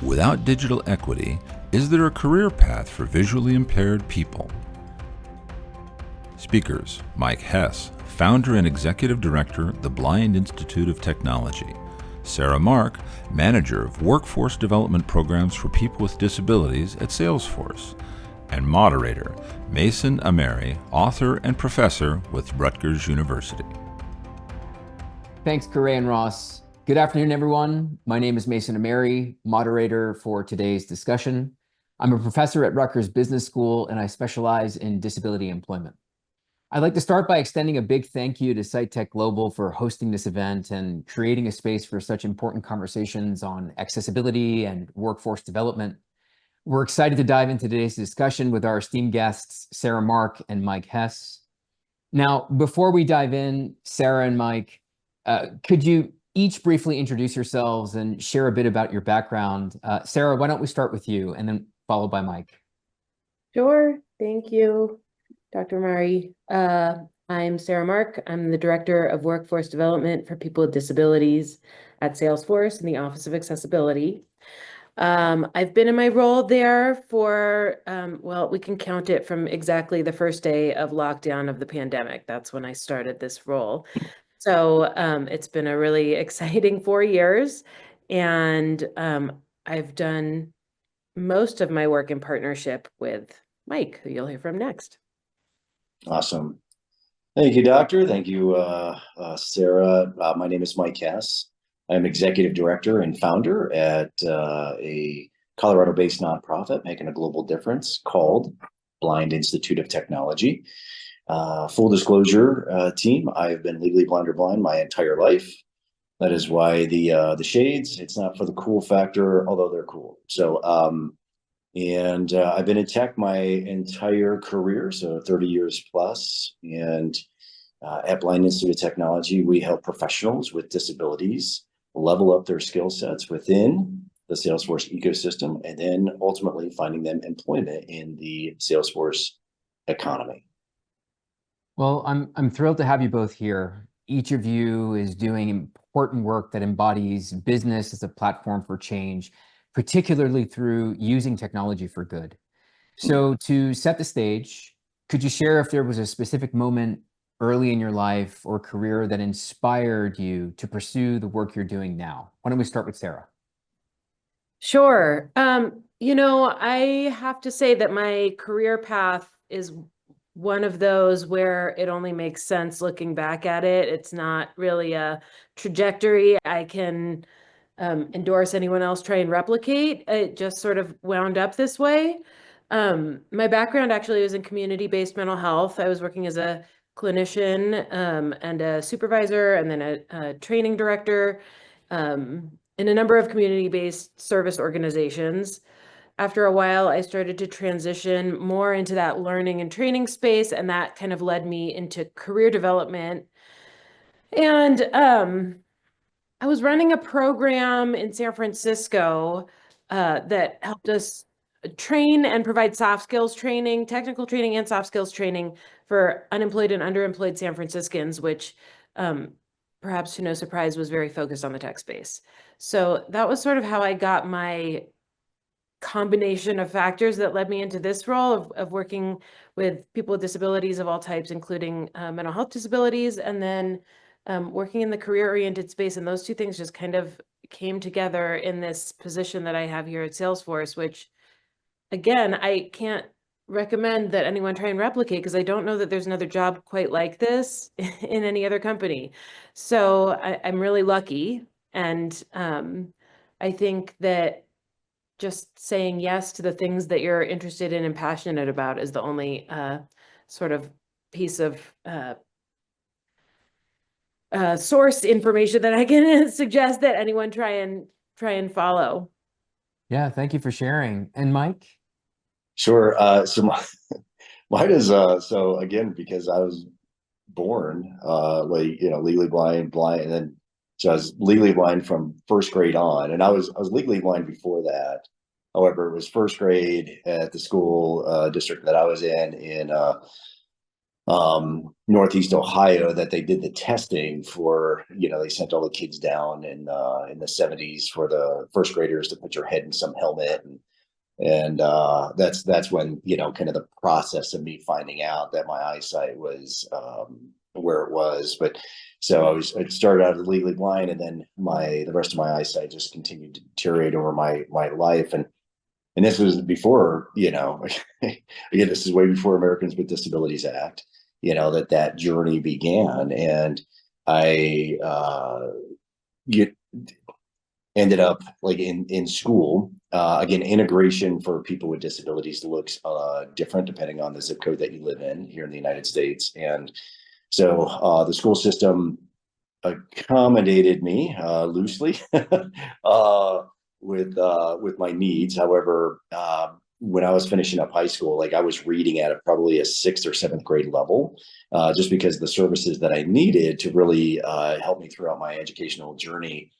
Without digital equity, is there a career path for visually impaired people? Speakers: Mike Hess, founder and executive director, the Blind Institute of Technology; Sarah Mark, manager of workforce development programs for people with disabilities at Salesforce; and moderator, Mason Ameri, author and professor with Rutgers University. Thanks, Corey and Ross. Good afternoon, everyone. My name is Mason Ameri, moderator for today's discussion. I'm a professor at Rutgers Business School, and I specialize in disability employment. I'd like to start by extending a big thank you to SiteTech Global for hosting this event and creating a space for such important conversations on accessibility and workforce development. We're excited to dive into today's discussion with our esteemed guests, Sarah Mark and Mike Hess. Now, before we dive in, Sarah and Mike, could you each briefly introduce yourselves and share a bit about your background? Sarah, why don't we start with you and then followed by Mike? Sure. Thank you, Dr. Mari. I'm Sarah Mark. I'm the Director of Workforce Development for People with Disabilities at Salesforce in the Office of Accessibility. I've been in my role there for, well, we can count it from exactly the first day of lockdown of the pandemic. That's when I started this role. So it's been a really exciting 4 years, and I've done most of my work in partnership with Mike, who you'll hear from next. Awesome. Thank you, Doctor. Thank you, Sarah. My name is Mike Hess. I'm Executive Director and founder at a Colorado-based nonprofit making a global difference called Blind Institute of Technology. Full disclosure, team, I've been legally blind or blind my entire life. That is why the shades, it's not for the cool factor, although they're cool. So, I've been in tech my entire career, so 30 years plus. And at Blind Institute of Technology, we help professionals with disabilities level up their skill sets within the Salesforce ecosystem, and then ultimately finding them employment in the Salesforce economy. Well, I'm thrilled to have you both here. Each of you is doing important work that embodies business as a platform for change, particularly through using technology for good. So to set the stage, could you share if there was a specific moment early in your life or career that inspired you to pursue the work you're doing now? Why don't we start with Sarah? Sure. I have to say that my career path is one of those where it only makes sense looking back at it. It's not really a trajectory I can endorse anyone else try and replicate. It just sort of wound up this way. My background actually was in community-based mental health. I was working as a clinician and a supervisor, and then a training director in a number of community-based service organizations. After a while, I started to transition more into that learning and training space, and that kind of led me into career development. And I was running a program in San Francisco that helped us train and provide soft skills training, technical training and soft skills training for unemployed and underemployed San Franciscans, which perhaps to no surprise was very focused on the tech space. So that was sort of how I got my combination of factors that led me into this role of working with people with disabilities of all types, including mental health disabilities, and then working in the career-oriented space. And those two things just kind of came together in this position that I have here at Salesforce, which, again, I can't recommend that anyone try and replicate, because I don't know that there's another job quite like this in any other company. So I'm really lucky. And I think that just saying yes to the things that you're interested in and passionate about is the only sort of piece of source information that I can suggest that anyone try and follow. Yeah, thank you for sharing. And Mike? Sure. So mine is so again, because I was born legally blind, and then so I was legally blind from first grade on, and I was legally blind before that. However, it was first grade at the school district that I was in Northeast Ohio that they did the testing for, they sent all the kids down in the 70s for the first graders to put your head in some helmet. And that's when, kind of the process of me finding out that my eyesight was where it was. But so I started out legally blind, and then the rest of my eyesight just continued to deteriorate over my life. And this was before, again, this is way before Americans with Disabilities Act, that journey began. And I ended up like in school. Again, integration for people with disabilities looks different depending on the zip code that you live in here in the United States. And so the school system accommodated me loosely with my needs. However, when I was finishing up high school, like I was reading at probably a 6th or 7th grade level, just because the services that I needed to really help me throughout my educational journey,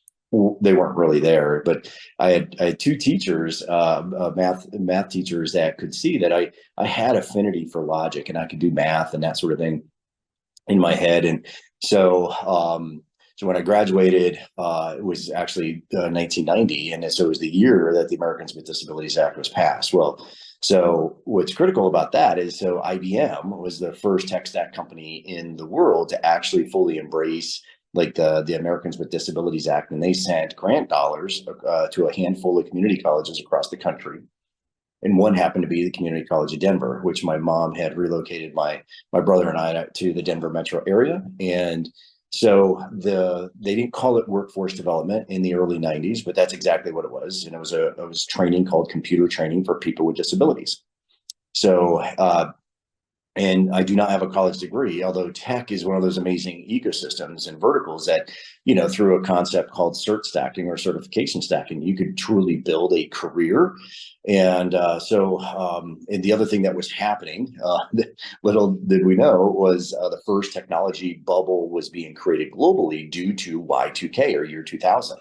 they weren't really there. But I had two teachers, math teachers, that could see that I had affinity for logic and I could do math and that sort of thing in my head. And so so when I graduated, it was actually 1990, and so it was the year that the Americans with Disabilities Act was passed. Well, so what's critical about that is, so IBM was the first tech stack company in the world to actually fully embrace like the Americans with Disabilities Act, and they sent grant dollars to a handful of community colleges across the country. And one happened to be the Community College of Denver, which my mom had relocated my brother and I to the Denver metro area. And so they didn't call it workforce development in the early 90s, but that's exactly what it was. And it was training called computer training for people with disabilities. So and I do not have a college degree, although tech is one of those amazing ecosystems and verticals that, through a concept called cert stacking or certification stacking, you could truly build a career. And and the other thing that was happening, little did we know, was the first technology bubble was being created globally due to Y2K, or year 2000.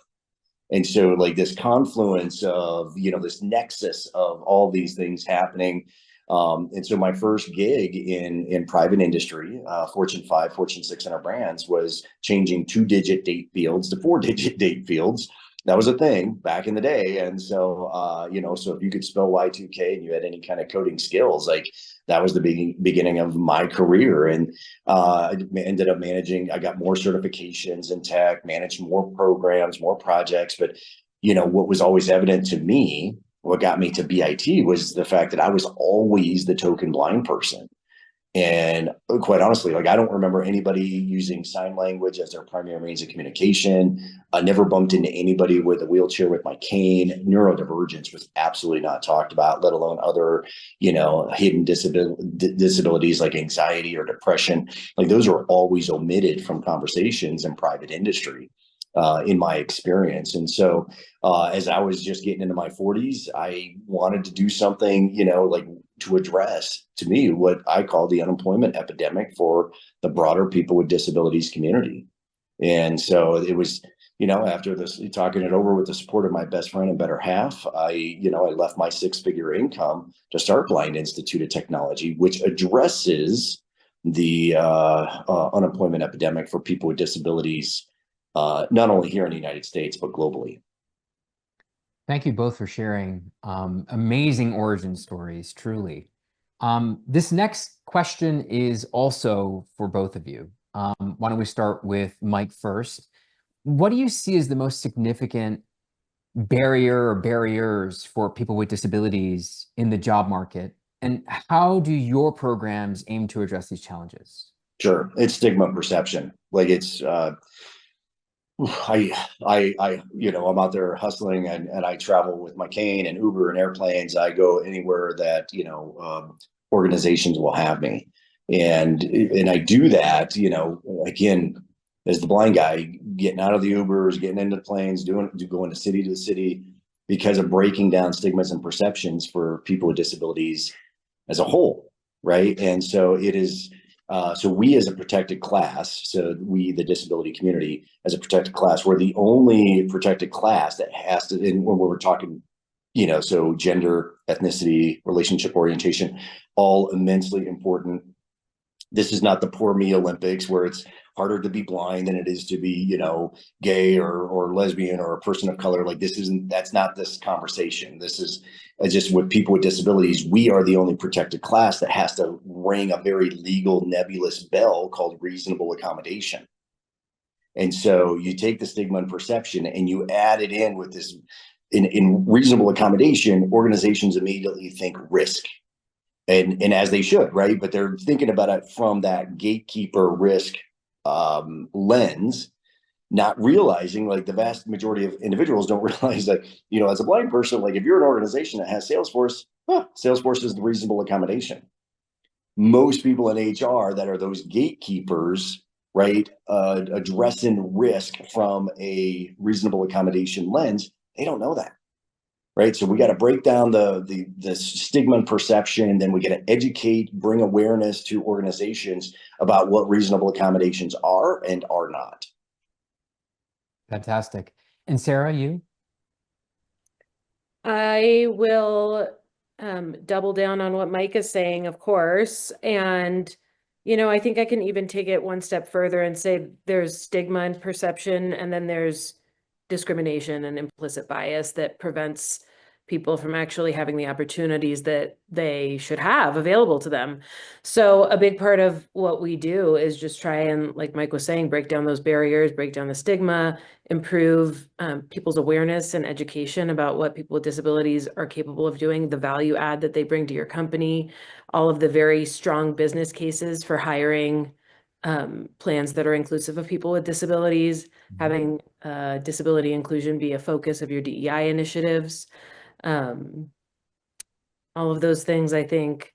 And so like this confluence of, this nexus of all these things happening. And so my first gig in private industry, Fortune 5, Fortune 600 brands, was changing 2-digit date fields to 4-digit date fields. That was a thing back in the day. And so, so if you could spell Y2K and you had any kind of coding skills, like that was the beginning of my career. And I ended up managing, I got more certifications in tech, managed more programs, more projects. But, what was always evident to me, what got me to BIT, was the fact that I was always the token blind person. And quite honestly, like I don't remember anybody using sign language as their primary means of communication. I never bumped into anybody with a wheelchair with my cane. Neurodivergence was absolutely not talked about, let alone other, hidden disabilities like anxiety or depression. Like those are always omitted from conversations in private industry. In my experience. And so as I was just getting into my 40s, I wanted to do something, like to address, to me, what I call the unemployment epidemic for the broader people with disabilities community. And so it was, after this, talking it over with the support of my best friend and better half, I left my 6-figure income to start Blind Institute of Technology, which addresses the unemployment epidemic for people with disabilities, not only here in the United States, but globally. Thank you both for sharing amazing origin stories, truly. This next question is also for both of you. Why don't we start with Mike first? What do you see as the most significant barrier or barriers for people with disabilities in the job market? And how do your programs aim to address these challenges? Sure. It's stigma perception. Like it's, I'm out there hustling and I travel with my cane and Uber and airplanes. I go anywhere that, organizations will have me. And I do that, again, as the blind guy, getting out of the Ubers, getting into the planes, going to city to city, because of breaking down stigmas and perceptions for people with disabilities as a whole. Right. And so it is, so we as a protected class, so we, the disability community as a protected class, we're the only protected class that has to, and when we're talking, so gender, ethnicity, relationship orientation, all immensely important This is not the poor me Olympics where it's harder to be blind than it is to be, gay or lesbian or a person of color. Like that's not this conversation. This is just with people with disabilities. We are the only protected class that has to ring a very legal nebulous bell called reasonable accommodation. And so you take the stigma and perception and you add it in with this in reasonable accommodation, organizations immediately think risk. And as they should, right? But they're thinking about it from that gatekeeper risk lens, not realizing, like, the vast majority of individuals don't realize that, as a blind person, like, if you're an organization that has Salesforce, Salesforce is the reasonable accommodation. Most people in HR that are those gatekeepers, right, addressing risk from a reasonable accommodation lens, they don't know that. Right. So we got to break down the stigma and perception, and then we got to educate, bring awareness to organizations about what reasonable accommodations are and are not. Fantastic. And Sarah, you? I will double down on what Mike is saying, of course. And, I think I can even take it one step further and say there's stigma and perception, and then there's discrimination and implicit bias that prevents people from actually having the opportunities that they should have available to them. So a big part of what we do is just try and, like Mike was saying, break down those barriers, break down the stigma, improve people's awareness and education about what people with disabilities are capable of doing, the value add that they bring to your company, all of the very strong business cases for hiring plans that are inclusive of people with disabilities, having disability inclusion be a focus of your DEI initiatives. All of those things, I think,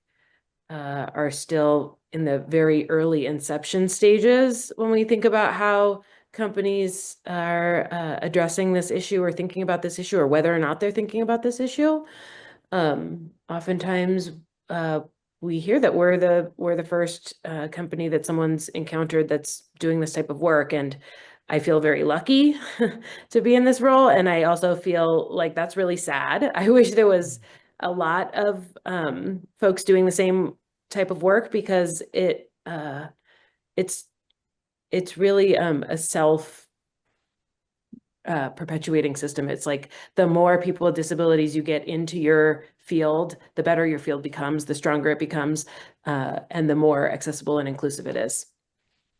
are still in the very early inception stages when we think about how companies are addressing this issue or thinking about this issue, or whether or not they're thinking about this issue. Oftentimes, we hear that we're the first company that someone's encountered that's doing this type of work, and I feel very lucky to be in this role. And I also feel like that's really sad. I wish there was a lot of folks doing the same type of work, because it's really a self perpetuating system. It's like the more people with disabilities you get into your field, the better your field becomes, the stronger it becomes, and the more accessible and inclusive it is.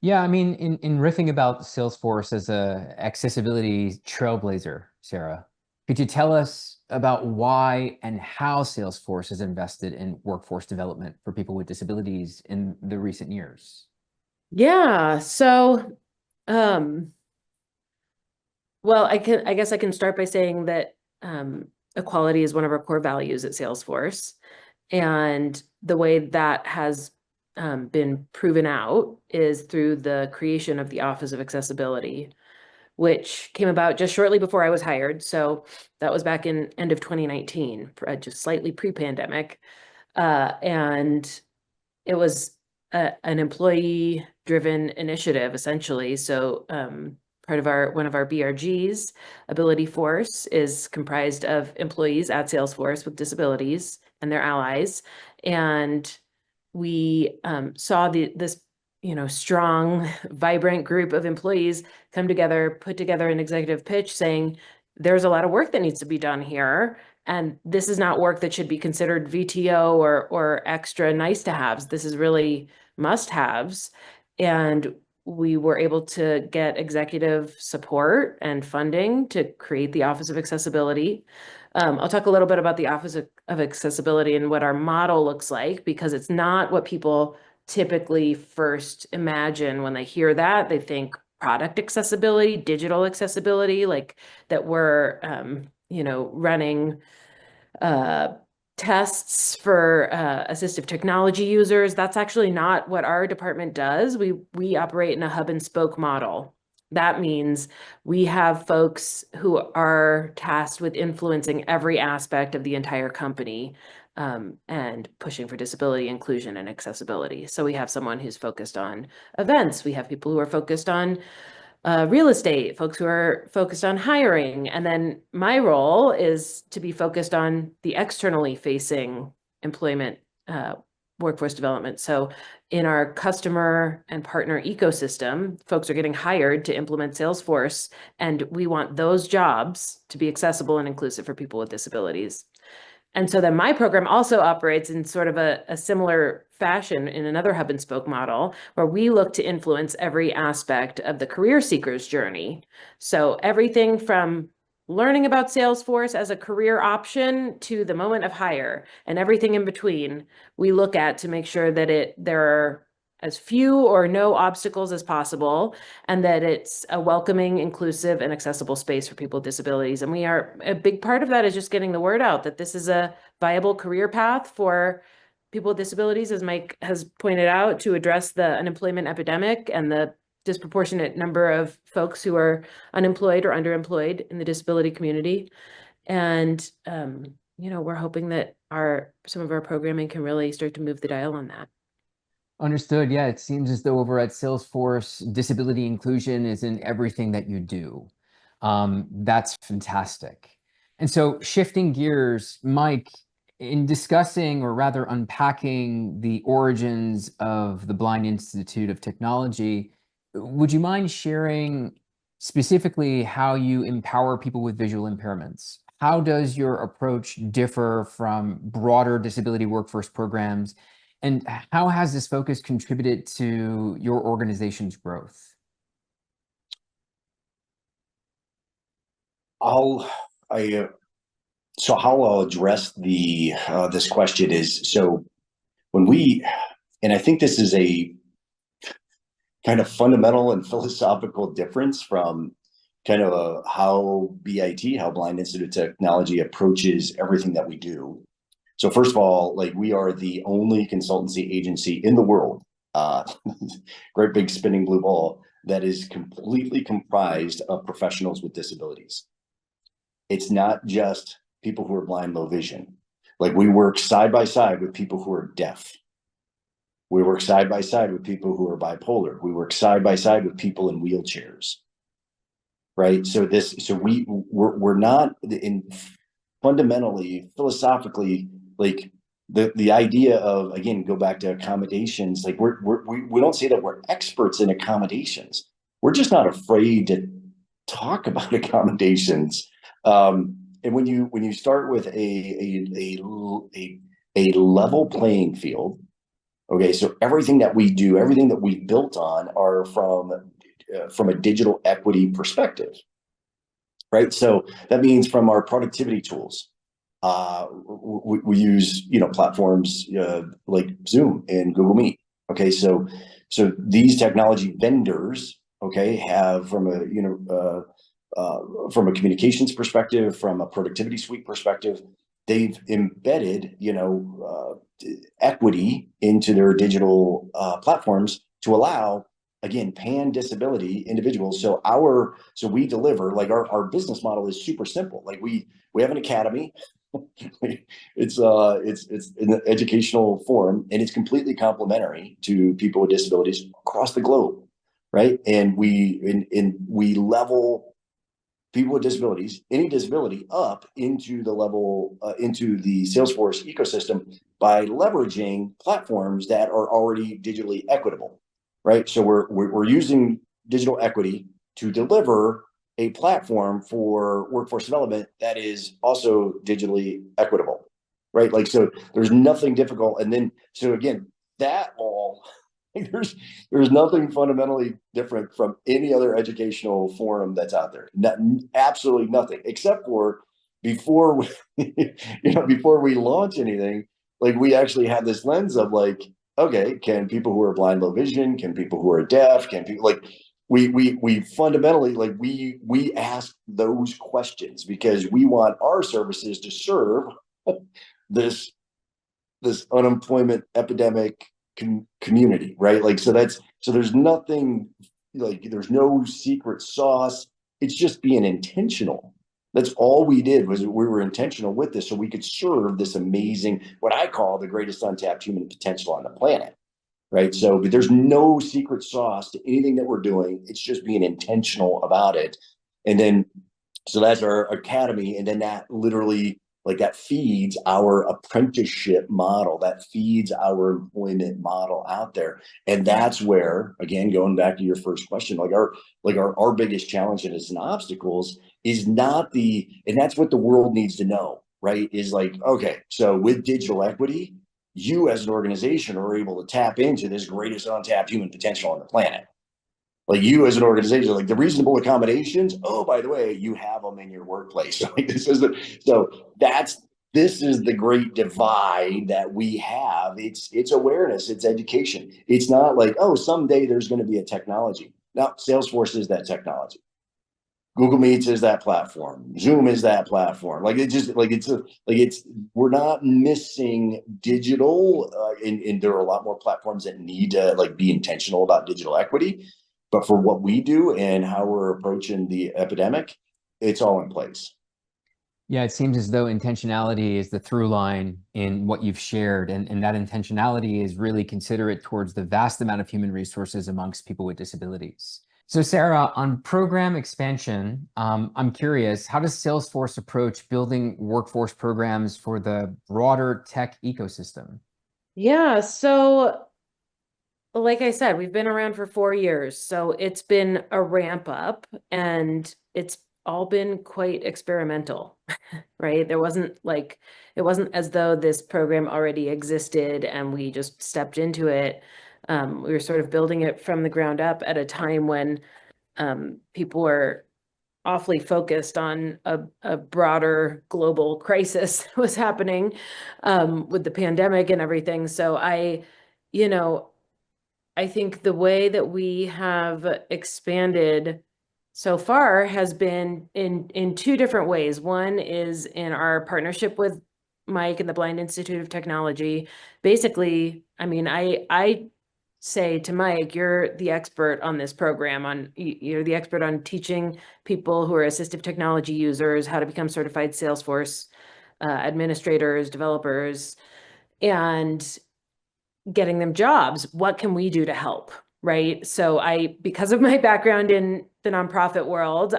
Yeah, I mean, in riffing about Salesforce as a accessibility trailblazer, Sarah, could you tell us about why and how Salesforce has invested in workforce development for people with disabilities in the recent years? Yeah, so well, I guess I can start by saying that equality is one of our core values at Salesforce, and the way that has been proven out is through the creation of the Office of Accessibility, which came about just shortly before I was hired. So that was back in end of 2019, just slightly pre-pandemic. And it was an employee-driven initiative, essentially. So part of one of our BRGs, Ability Force, is comprised of employees at Salesforce with disabilities and their allies. And we saw this strong, vibrant group of employees come together, put together an executive pitch saying, there's a lot of work that needs to be done here. And this is not work that should be considered VTO or extra nice to haves. This is really must haves. And we were able to get executive support and funding to create the Office of Accessibility. I'll talk a little bit about the Office of Accessibility and what our model looks like, because it's not what people typically first imagine when they hear that. They think product accessibility, digital accessibility, like that we're, running tests for assistive technology users. That's actually not what our department does. We operate in a hub and spoke model. That means we have folks who are tasked with influencing every aspect of the entire company and pushing for disability inclusion and accessibility. So we have someone who's focused on events. We have people who are focused on real estate, folks who are focused on hiring. And then my role is to be focused on the externally facing employment workforce development. So in our customer and partner ecosystem, folks are getting hired to implement Salesforce, and we want those jobs to be accessible and inclusive for people with disabilities. And so then my program also operates in sort of a similar fashion in another hub and spoke model, where we look to influence every aspect of the career seeker's journey. So everything from learning about Salesforce as a career option to the moment of hire and everything in between, we look at to make sure that there are as few or no obstacles as possible, and that it's a welcoming, inclusive, and accessible space for people with disabilities. And a big part of that is just getting the word out that this is a viable career path for people with disabilities, as Mike has pointed out, to address the unemployment epidemic and the disproportionate number of folks who are unemployed or underemployed in the disability community. And, we're hoping that some of our programming can really start to move the dial on that. Understood. Yeah, it seems as though over at Salesforce, disability inclusion is in everything that you do. That's fantastic. And so shifting gears, Mike, in discussing, or rather unpacking, the origins of the Blind Institute of Technology, would you mind sharing specifically how you empower people with visual impairments? How does your approach differ from broader disability workforce programs? And how has this focus contributed to your organization's growth? How I'll address this question is, so and I think this is a kind of fundamental and philosophical difference from kind of how Blind Institute of Technology, approaches everything that we do. So first of all, like, we are the only consultancy agency in the world, great big spinning blue ball, that is completely comprised of professionals with disabilities. It's not just people who are blind, low vision. Like, we work side by side with people who are deaf. We work side by side with people who are bipolar. We work side by side with people in wheelchairs. Right. So we're not fundamentally, philosophically, like, the idea of, again, go back to accommodations. Like, we don't say that we're experts in accommodations. We're just not afraid to talk about accommodations. And when you start with a level playing field, okay, so everything that we do, everything that we've built on, are from a digital equity perspective, right? So that means from our productivity tools, we use platforms like Zoom and Google Meet. Okay, so these technology vendors, okay, have from a communications perspective, from a productivity suite perspective, they've embedded equity into their digital platforms to allow, again, pan disability individuals. So we deliver, like, our business model is super simple. Like, we have an academy. It's an educational forum, and it's completely complementary to people with disabilities across the globe, right? And we level people with disabilities, any disability, up into the level, into the Salesforce ecosystem by leveraging platforms that are already digitally equitable, right? So we're using digital equity to deliver a platform for workforce development that is also digitally equitable, right? Like, so there's nothing difficult. And then, so again, that all, there's nothing fundamentally different from any other educational forum that's out there. Absolutely nothing, except for before we launch anything, like, we actually have this lens of, like, okay, can people who are blind, low vision, can people who are deaf, can people, like, we fundamentally, like, we ask those questions because we want our services to serve this unemployment epidemic community, right? Like, so there's nothing, like, there's no secret sauce. It's just being intentional. That's all we did, was we were intentional with this, so we could serve this amazing, what I call the greatest untapped human potential on the planet, right? So, but there's no secret sauce to anything that we're doing. It's just being intentional about it. And then, so that's our academy. And then that literally like that feeds our apprenticeship model, that feeds our employment model out there. And that's where, again, going back to your first question, our biggest challenge and as an obstacles is not and that's what the world needs to know, right? Is like, okay, so with digital equity, you as an organization are able to tap into this greatest untapped human potential on the planet. Like you as an organization, like the reasonable accommodations, oh, by the way, you have them in your workplace. Like this is this is the great divide that we have. It's awareness, it's education. It's not like, oh, someday there's going to be a technology. Now, Salesforce is that technology. Google Meets is that platform. Zoom is that platform. Like we're not missing digital, and there are a lot more platforms that need to like be intentional about digital equity. But for what we do and how we're approaching the epidemic, it's all in place. Yeah, it seems as though intentionality is the through line in what you've shared, and that intentionality is really considerate towards the vast amount of human resources amongst people with disabilities. So Sarah, on program expansion, I'm curious, how does Salesforce approach building workforce programs for the broader tech ecosystem? Yeah, so like I said, we've been around for 4 years, so it's been a ramp up and it's all been quite experimental, right? It wasn't as though this program already existed and we just stepped into it. We were sort of building it from the ground up at a time when people were awfully focused on a broader global crisis that was happening with the pandemic and everything. So I think the way that we have expanded so far has been in two different ways. One is in our partnership with Mike and the Blind Institute of Technology. Basically, I mean, I say to Mike, you're the expert on this program, you're the expert on teaching people who are assistive technology users how to become certified Salesforce administrators, developers, and getting them jobs. What can we do to help? Right. So because of my background in the nonprofit world,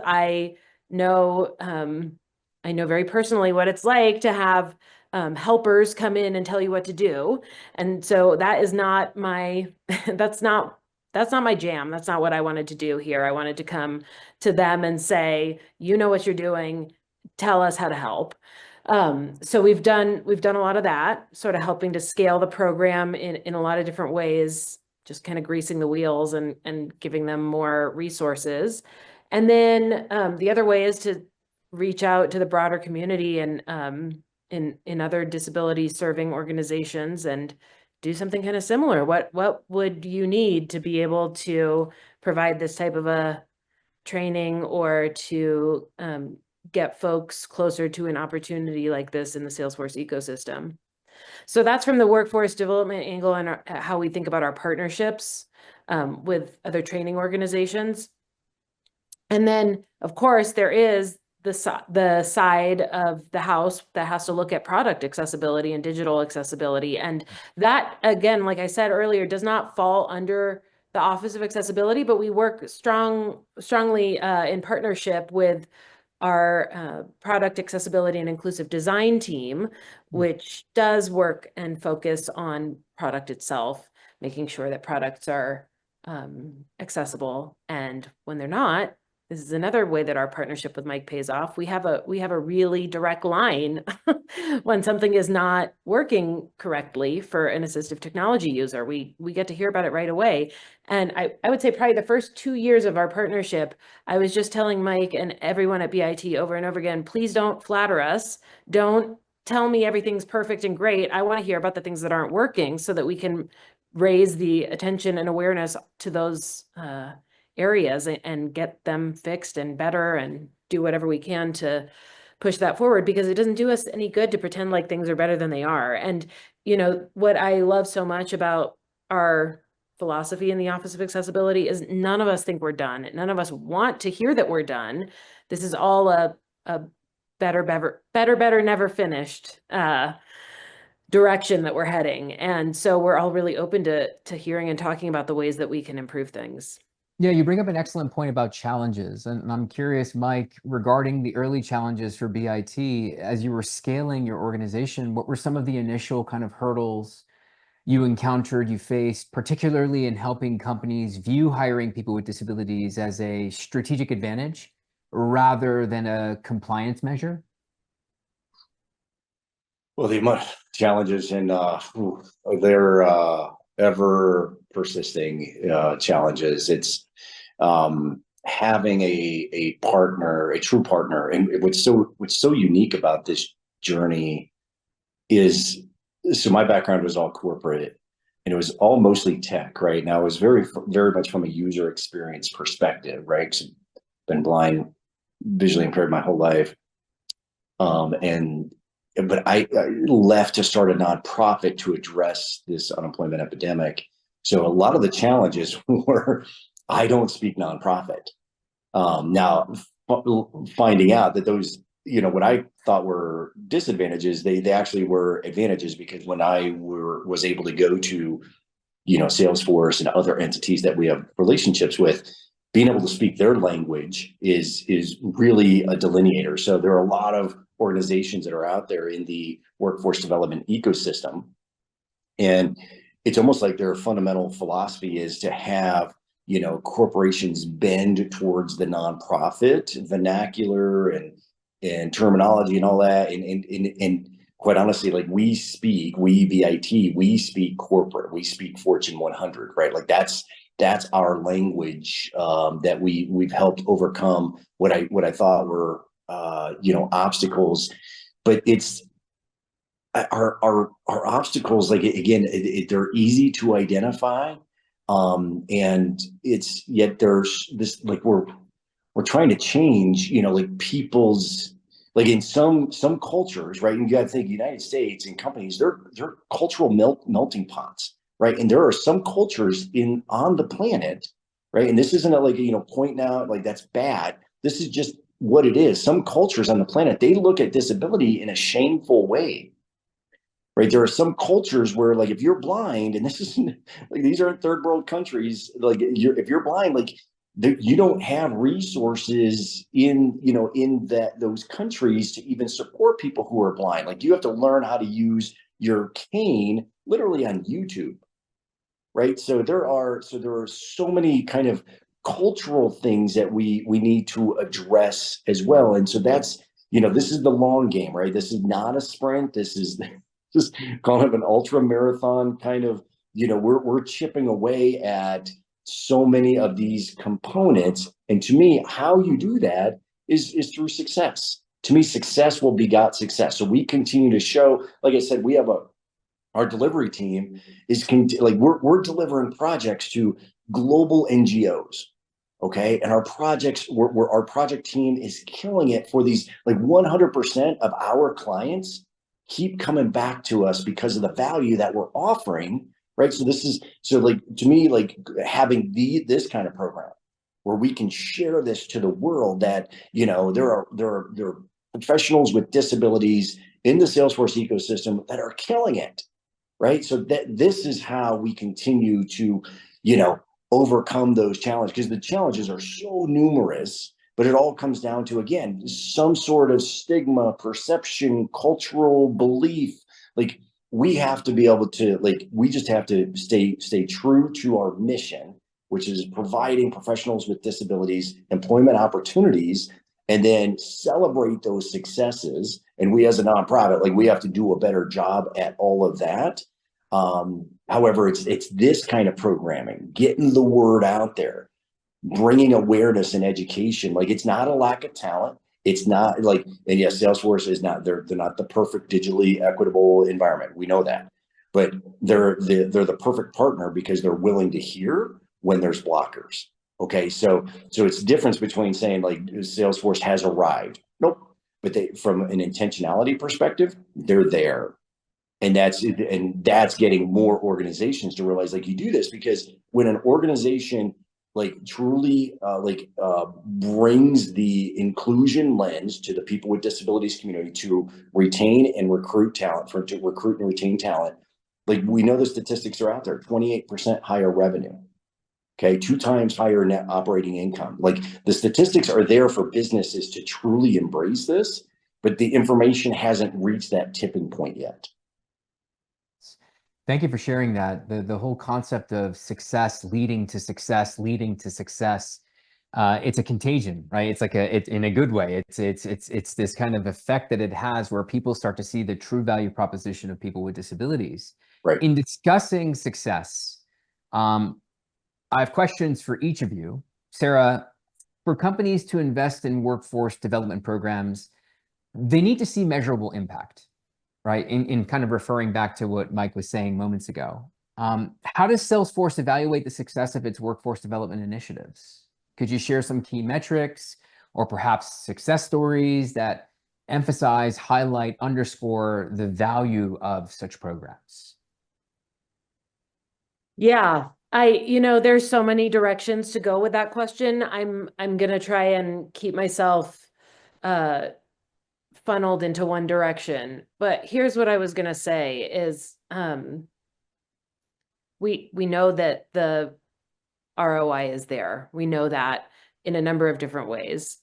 know, I know very personally what it's like to have helpers come in and tell you what to do. And so that is not my, that's not my jam. That's not what I wanted to do here. I wanted to come to them and say, you know what you're doing, tell us how to help. So we've done a lot of that, sort of helping to scale the program in a lot of different ways, just kind of greasing the wheels and giving them more resources. And then the other way is to reach out to the broader community and in other disability serving organizations and do something kind of similar. What would you need to be able to provide this type of a training or to get folks closer to an opportunity like this in the Salesforce ecosystem? So that's from the workforce development angle and how we think about our partnerships with other training organizations. And then, of course, there is the side of the house that has to look at product accessibility and digital accessibility. And that, again, like I said earlier, does not fall under the Office of Accessibility, but we work strongly in partnership with our product accessibility and inclusive design team, which does work and focus on product itself, making sure that products are accessible. And when they're not, this is another way that our partnership with Mike pays off. We have a really direct line when something is not working correctly for an assistive technology user. We get to hear about it right away. And I would say probably the first 2 years of our partnership, I was just telling Mike and everyone at BIT over and over again, please don't flatter us. Don't tell me everything's perfect and great. I want to hear about the things that aren't working so that we can raise the attention and awareness to those areas and get them fixed and better and do whatever we can to push that forward, because it doesn't do us any good to pretend like things are better than they are. And, what I love so much about our philosophy in the Office of Accessibility is none of us think we're done. None of us want to hear that we're done. This is all a better, never finished direction that we're heading. And so we're all really open to hearing and talking about the ways that we can improve things. Yeah, you bring up an excellent point about challenges. And I'm curious, Mike, regarding the early challenges for BIT, as you were scaling your organization, what were some of the initial kind of hurdles you encountered, you faced, particularly in helping companies view hiring people with disabilities as a strategic advantage rather than a compliance measure? Well, the amount of challenges and they're ever persisting challenges. It's having a partner, a true partner, and what's so unique about this journey is, so my background was all corporate, and it was all mostly tech, right? Now it was very much from a user experience perspective, right? 'Cause I've been blind, visually impaired my whole life, and but I left to start a nonprofit to address this unemployment epidemic. So a lot of the challenges were, I don't speak nonprofit. Now, finding out that those, what I thought were disadvantages, they actually were advantages, because when I was able to go to, Salesforce and other entities that we have relationships with, being able to speak their language is really a delineator. So there are a lot of organizations that are out there in the workforce development ecosystem, and it's almost like their fundamental philosophy is to have, corporations bend towards the nonprofit vernacular and terminology and all that. And quite honestly, like we BIT, we speak corporate, we speak Fortune 100, right? Like that's our language, that we've helped overcome what I thought were, obstacles. But it's our obstacles, like, again, they're easy to identify, and it's, yet there's this, like, we're trying to change, like people's, like in some cultures, right? You got to think United States and companies, they're cultural melting pots, right? And there are some cultures on the planet, right? And this isn't a, like, pointing out like that's bad. This is just what it is. Some cultures on the planet, they look at disability in a shameful way, right? There are some cultures where, like, if you're blind, and this isn't, like, these aren't third world countries, like, if you're blind, like, you don't have resources in those countries to even support people who are blind. Like, you have to learn how to use your cane literally on YouTube, right? So there are so many kind of cultural things that we need to address as well. And so that's, this is the long game, right? This is not a sprint. This is just kind of an ultra marathon kind of, we're chipping away at so many of these components. And to me, how you do that is through success. To me, success will begot success. So we continue to show, like I said, we have our delivery team is like, we're delivering projects to global NGOs. Okay. And our projects, our project team is killing it for these, like, 100% of our clients keep coming back to us because of the value that we're offering. Right. So like, to me, like, having this kind of program where we can share this to the world, that, there are professionals with disabilities in the Salesforce ecosystem that are killing it. Right. So that this is how we continue to, overcome those challenges, because the challenges are so numerous. But it all comes down to, again, some sort of stigma, perception, cultural belief. Like, we have to be able to, like, we just have to stay true to our mission, which is providing professionals with disabilities employment opportunities, and then celebrate those successes. And we, as a nonprofit, like, we have to do a better job at all of that. However, it's this kind of programming, getting the word out there, bringing awareness and education. Like, it's not a lack of talent. It's not like, and yes, Salesforce is not, they're not the perfect digitally equitable environment. We know that, but they're the perfect partner because they're willing to hear when there's blockers. Okay. So it's the difference between saying, like, Salesforce has arrived. Nope. But from an intentionality perspective, they're there. And that's getting more organizations to realize, like, you do this because when an organization, like, truly brings the inclusion lens to the people with disabilities community to retain and recruit talent, to recruit and retain talent, like, we know the statistics are out there, 28% higher revenue. Okay, 2 times higher net operating income. Like, the statistics are there for businesses to truly embrace this, but the information hasn't reached that tipping point yet. Thank you for sharing that. The whole concept of success leading to success, leading to success. It's a contagion, right? It's like it's in a good way. It's this kind of effect that it has where people start to see the true value proposition of people with disabilities. Right. In discussing success, I have questions for each of you. Sarah, for companies to invest in workforce development programs, they need to see measurable impact, right? In kind of referring back to what Mike was saying moments ago. How does Salesforce evaluate the success of its workforce development initiatives? Could you share some key metrics or perhaps success stories that emphasize, highlight, underscore the value of such programs? Yeah, there's so many directions to go with that question. I'm gonna try and keep myself funneled into one direction. But here's what I was gonna say is we know that the ROI is there. We know that in a number of different ways.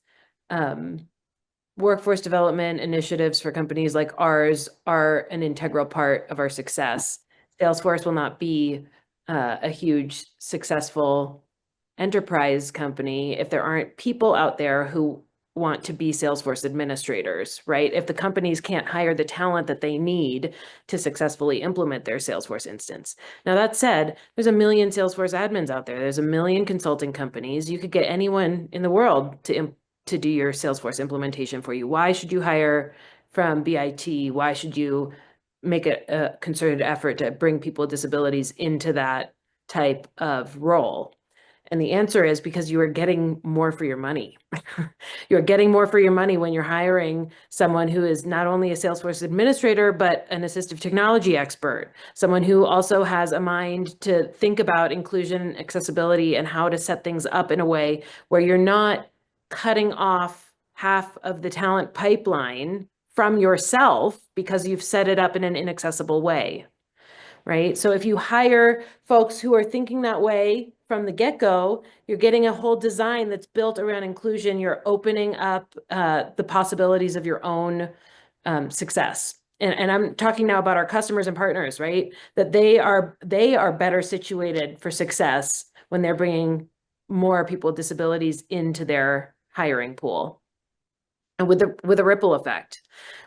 Workforce development initiatives for companies like ours are an integral part of our success. Salesforce will not be a huge successful enterprise company if there aren't people out there who want to be Salesforce administrators, right? If the companies can't hire the talent that they need to successfully implement their Salesforce instance. Now, that said, there's a million Salesforce admins out there. There's a million consulting companies. You could get anyone in the world to do your Salesforce implementation for you. Why should you hire from BIT? Why should you make a concerted effort to bring people with disabilities into that type of role? And the answer is because you are getting more for your money. You're getting more for your money when you're hiring someone who is not only a Salesforce administrator, but an assistive technology expert, someone who also has a mind to think about inclusion, accessibility, and how to set things up in a way where you're not cutting off half of the talent pipeline from yourself because you've set it up in an inaccessible way, right? So if you hire folks who are thinking that way from the get-go, you're getting a whole design that's built around inclusion. You're opening up the possibilities of your own success. And I'm talking now about our customers and partners, right? That they are better situated for success when they're bringing more people with disabilities into their hiring pool, and with a ripple effect,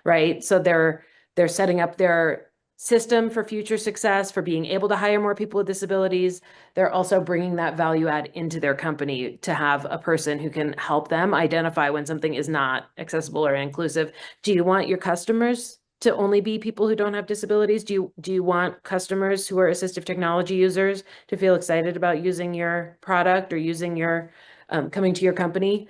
right? So they're setting up their system for future success, for being able to hire more people with disabilities. They're also bringing that value add into their company to have a person who can help them identify when something is not accessible or inclusive. Do you want your customers to only be people who don't have disabilities? Do you want customers who are assistive technology users to feel excited about using your product or using your coming to your company?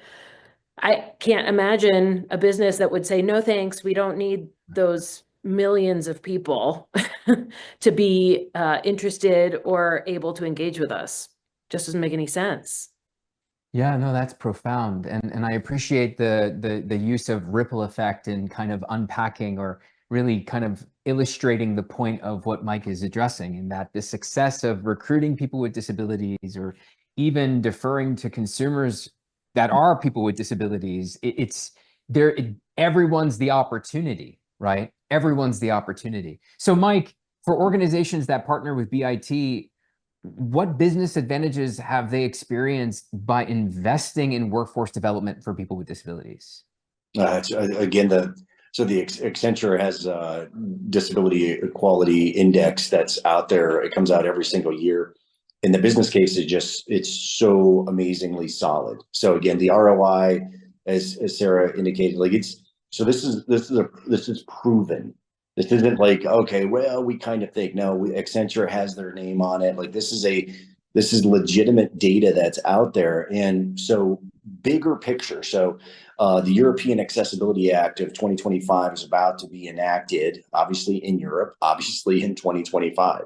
I can't imagine a business that would say, no, thanks, we don't need those millions of people to be interested or able to engage with us. Just doesn't make any sense. Yeah, no, that's profound. And I appreciate the use of ripple effect in kind of unpacking or really kind of illustrating the point of what Mike is addressing, in that the success of recruiting people with disabilities or even deferring to consumers that are people with disabilities, everyone's the opportunity, right? Everyone's the opportunity. So Mike, for organizations that partner with BIT, what business advantages have they experienced by investing in workforce development for people with disabilities? Again, the Accenture has a disability equality index that's out there. It comes out every single year. And the business case is it's so amazingly solid. So again, the ROI, as Sarah indicated, like this is proven. This isn't like, okay, well, we kind of think. No, Accenture has their name on it. Like this is legitimate data that's out there. And so bigger picture. So the European Accessibility Act of 2025 is about to be enacted, obviously in Europe, obviously in 2025.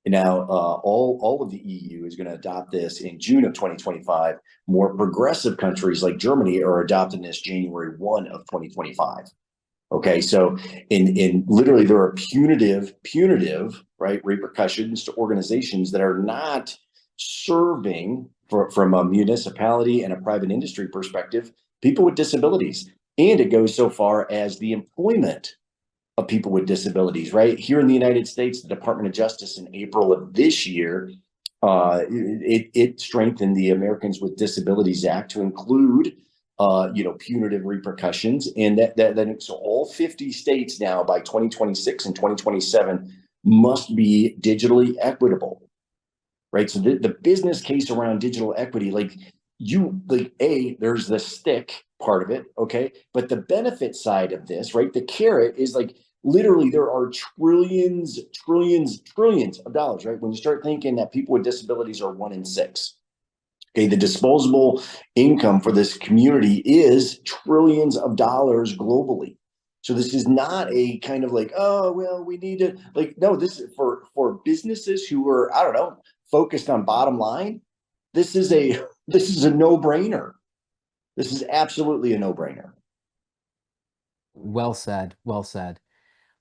And now all of the EU is going to adopt this in June of 2025. More progressive countries like Germany are adopting this January 1 of 2025. Okay, so in literally there are punitive, right, repercussions to organizations that are not serving from a municipality and a private industry perspective, people with disabilities. And it goes so far as the employment of people with disabilities, right? Here in the United States, the Department of Justice in April of this year, it strengthened the Americans with Disabilities Act to include, punitive repercussions. And so all 50 states now by 2026 and 2027 must be digitally equitable, right? So the business case around digital equity, there's the stick part of it, okay? But the benefit side of this, right? The carrot is like, literally there are trillions of dollars, right? When you start thinking that people with disabilities are 1 in 6. Okay, the disposable income for this community is trillions of dollars globally. So this is not a kind of like, oh, well, we need to no, this is for businesses who are, I don't know, focused on bottom line. This is a no-brainer. This is absolutely a no-brainer. Well said. Well said.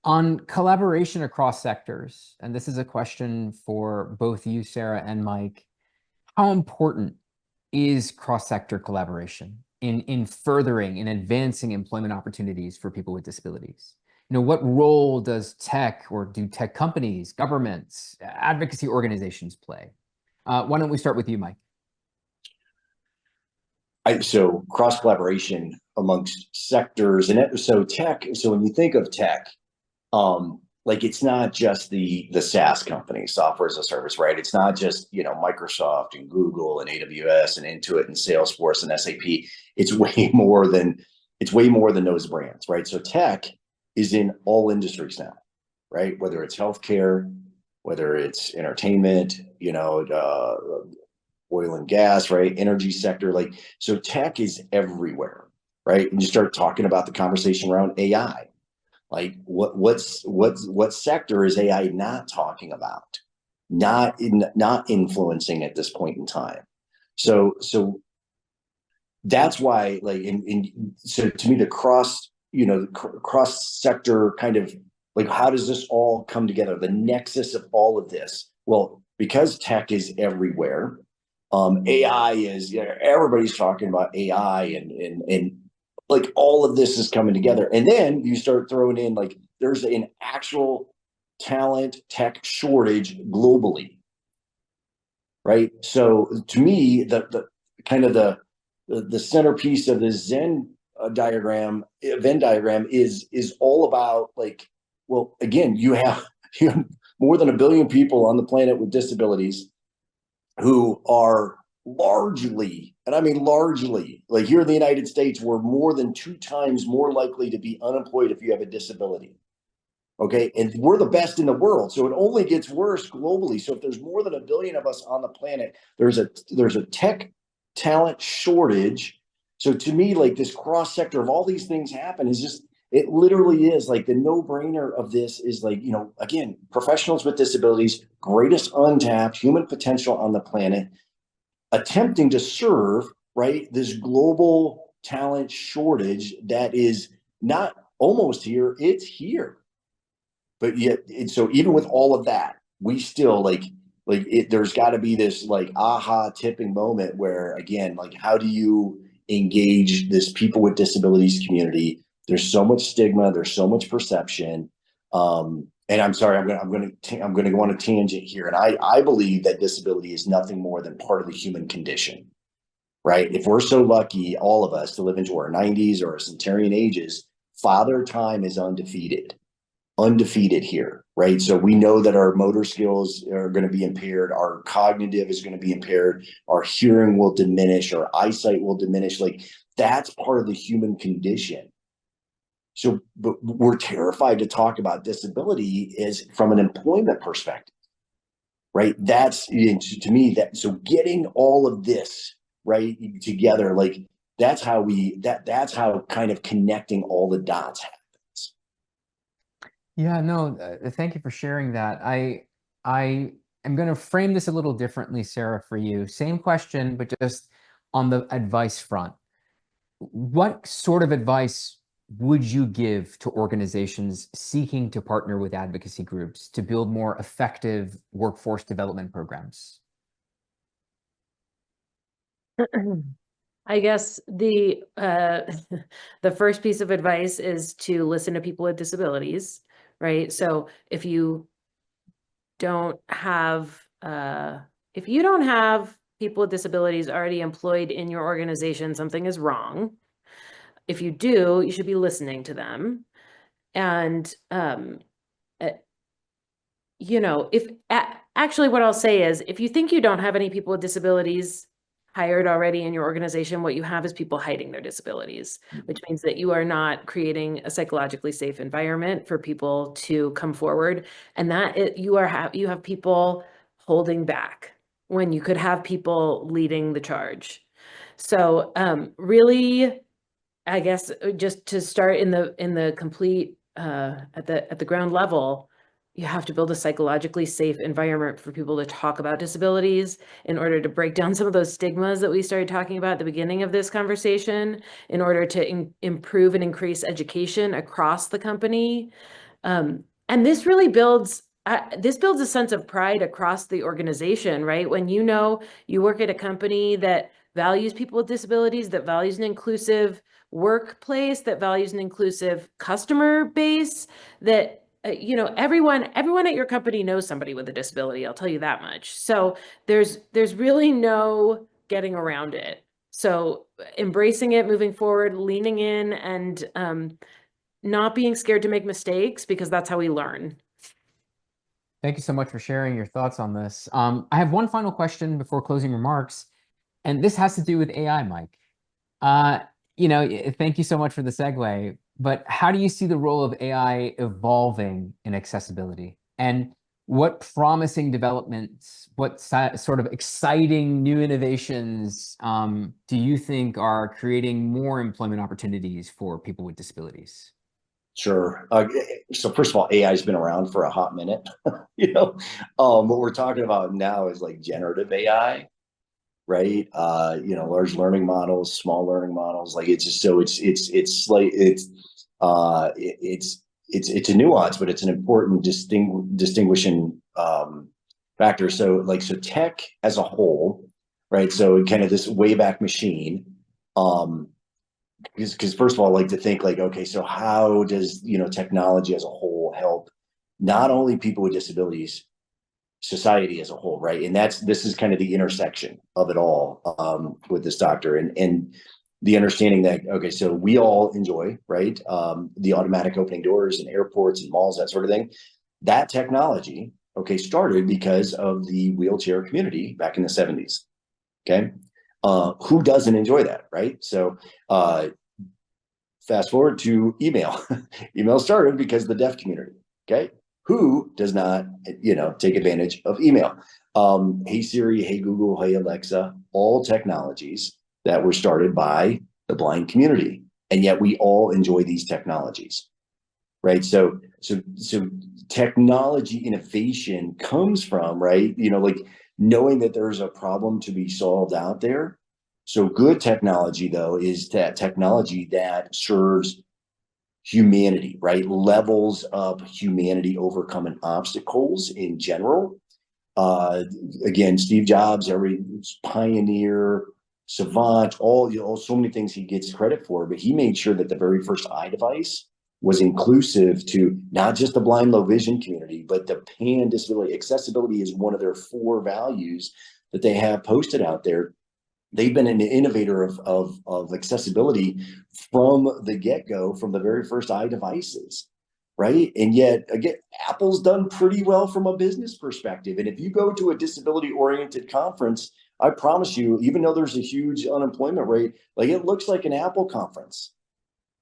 On collaboration across sectors, and this is a question for both you, Sarah, and Mike, how important is cross-sector collaboration in furthering and advancing employment opportunities for people with disabilities? What role does tech, or do tech companies, governments, advocacy organizations play? Why don't we start with you, Mike? So cross collaboration amongst sectors, and so tech. So when you think of tech, it's not just the SaaS company, software as a service, right? It's not just, Microsoft and Google and AWS and Intuit and Salesforce and SAP. It's way more than those brands, right? So tech is in all industries now, right? Whether it's healthcare, whether it's entertainment, oil and gas, right? Energy sector, so tech is everywhere, right? And you start talking about the conversation around AI. What sector is AI not talking about, not influencing at this point in time? So that's why, so to me, the cross sector kind of how does this all come together? The nexus of all of this. Well, because tech is everywhere, AI is, everybody's talking about AI and all of this is coming together. And then you start throwing in there's an actual talent tech shortage globally, right? So to me, the kind of the centerpiece of this Venn diagram is all about again, you have more than 1 billion people on the planet with disabilities who are largely, and I mean largely, here in the United States, we're more than 2 times more likely to be unemployed if you have a disability. Okay, and we're the best in the world, so it only gets worse globally. So if there's more than 1 billion of us on the planet, there's a tech talent shortage. So to me, this cross sector of all these things happen is just, it literally is the no-brainer of this is again, professionals with disabilities, greatest untapped human potential on the planet, attempting to serve, right, this global talent shortage that is not almost here, it's here. But yet, so even with all of that, we still there's got to be this aha tipping moment where, again, how do you engage this people with disabilities community? There's so much stigma, there's so much perception. And I'm sorry, I'm going to go on a tangent here. And I believe that disability is nothing more than part of the human condition, right? If we're so lucky, all of us, to live into our 90s or our centenarian ages, Father Time is undefeated here, right? So we know that our motor skills are going to be impaired, our cognitive is going to be impaired, our hearing will diminish, our eyesight will diminish. That's part of the human condition. So, but we're terrified to talk about disability is from an employment perspective, right? That's, to me, that, so getting all of this right together, that's how that's how kind of connecting all the dots happens. Yeah, no, thank you for sharing that. I am going to frame this a little differently, Sarah, for you. Same question, but just on the advice front. What sort of advice would you give to organizations seeking to partner with advocacy groups to build more effective workforce development programs? I guess the the first piece of advice is to listen to people with disabilities, right? So if you don't have people with disabilities already employed in your organization, something is wrong. If you do, you should be listening to them. And uh, if actually what I'll say is, if you think you don't have any people with disabilities hired already in your organization, what you have is people hiding their disabilities, which means that you are not creating a psychologically safe environment for people to come forward, and you have people holding back when you could have people leading the charge. So really, I guess just to start in the complete at the ground level, you have to build a psychologically safe environment for people to talk about disabilities in order to break down some of those stigmas that we started talking about at the beginning of this conversation, in order to improve and increase education across the company. And this really builds a sense of pride across the organization, right? When you work at a company that values people with disabilities, that values an inclusive workplace, that values an inclusive customer base, that everyone at your company knows somebody with a disability, I'll tell you that much. So there's really no getting around it. So embracing it, moving forward, leaning in, and not being scared to make mistakes, because that's how we learn. Thank you so much for sharing your thoughts on this. I have one final question before closing remarks, and this has to do with AI, Mike. Thank you so much for the segue, but how do you see the role of AI evolving in accessibility? And what promising developments, what sort of exciting new innovations do you think are creating more employment opportunities for people with disabilities? Sure. So first of all, AI has been around for a hot minute. What we're talking about now is like generative AI, right? Large learning models, small learning models. Like it's just so it's a nuance, but it's an important distinguishing factor. So tech as a whole, right? So kind of this wayback machine. Because first of all, I like to think okay, so how does technology as a whole help not only people with disabilities, society as a whole, right? And this is kind of the intersection of it all with this doctor, and the understanding that okay, so we all enjoy, right, the automatic opening doors in airports and malls, that sort of thing. That technology, okay, started because of the wheelchair community back in the 70s. Okay. Who doesn't enjoy that, right? So fast forward to email. Email started because of the deaf community. Okay. Who does not, take advantage of email? Hey Siri, hey Google, hey Alexa, all technologies that were started by the blind community. And yet we all enjoy these technologies, right? So technology innovation comes from, right? Knowing that there's a problem to be solved out there. So good technology, though, is that technology that serves humanity, right? Levels of humanity overcoming obstacles in general. Again, Steve Jobs, every pioneer, savant, so many things he gets credit for, but he made sure that the very first iDevice was inclusive to not just the blind, low vision community, but the pan disability. Accessibility is one of their 4 values that they have posted out there. They've been an innovator of accessibility from the get-go, from the very first iDevices, right? And yet, again, Apple's done pretty well from a business perspective. And if you go to a disability-oriented conference, I promise you, even though there's a huge unemployment rate, it looks like an Apple conference.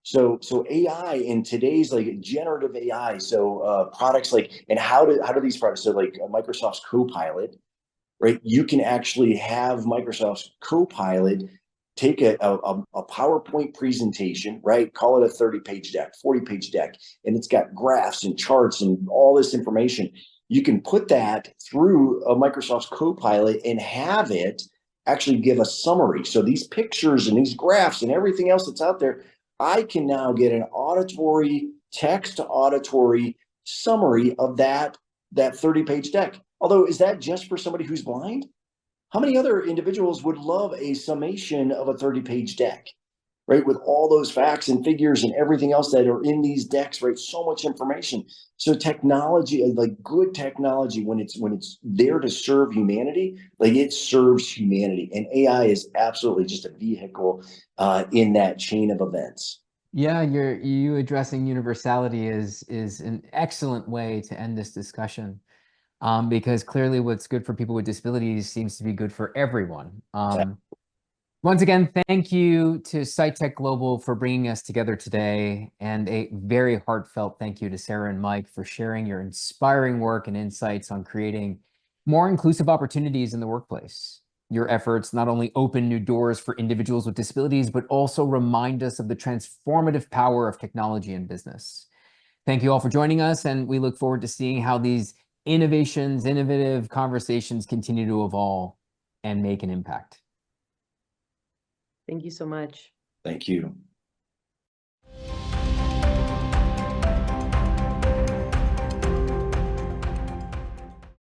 So AI in today's generative AI, products and how do these products, so Microsoft's Copilot, right? You can actually have Microsoft's Copilot take a PowerPoint presentation, right? Call it a 30-page deck, 40-page deck, and it's got graphs and charts and all this information. You can put that through a Microsoft's Copilot and have it actually give a summary. So these pictures and these graphs and everything else that's out there, I can now get an auditory, text to auditory summary of that 30-page deck. Although, is that just for somebody who's blind? How many other individuals would love a summation of a 30-page deck, right? With all those facts and figures and everything else that are in these decks, right? So much information. So technology, like good technology, when it's there to serve humanity, like it serves humanity. And AI is absolutely just a vehicle in that chain of events. Yeah, you addressing universality is an excellent way to end this discussion. Because clearly what's good for people with disabilities seems to be good for everyone. Once again, thank you to SciTech Global for bringing us together today, and a very heartfelt thank you to Sarah and Mike for sharing your inspiring work and insights on creating more inclusive opportunities in the workplace. Your efforts not only open new doors for individuals with disabilities, but also remind us of the transformative power of technology in business. Thank you all for joining us, and we look forward to seeing how these innovative conversations continue to evolve and make an impact. Thank you so much. Thank you.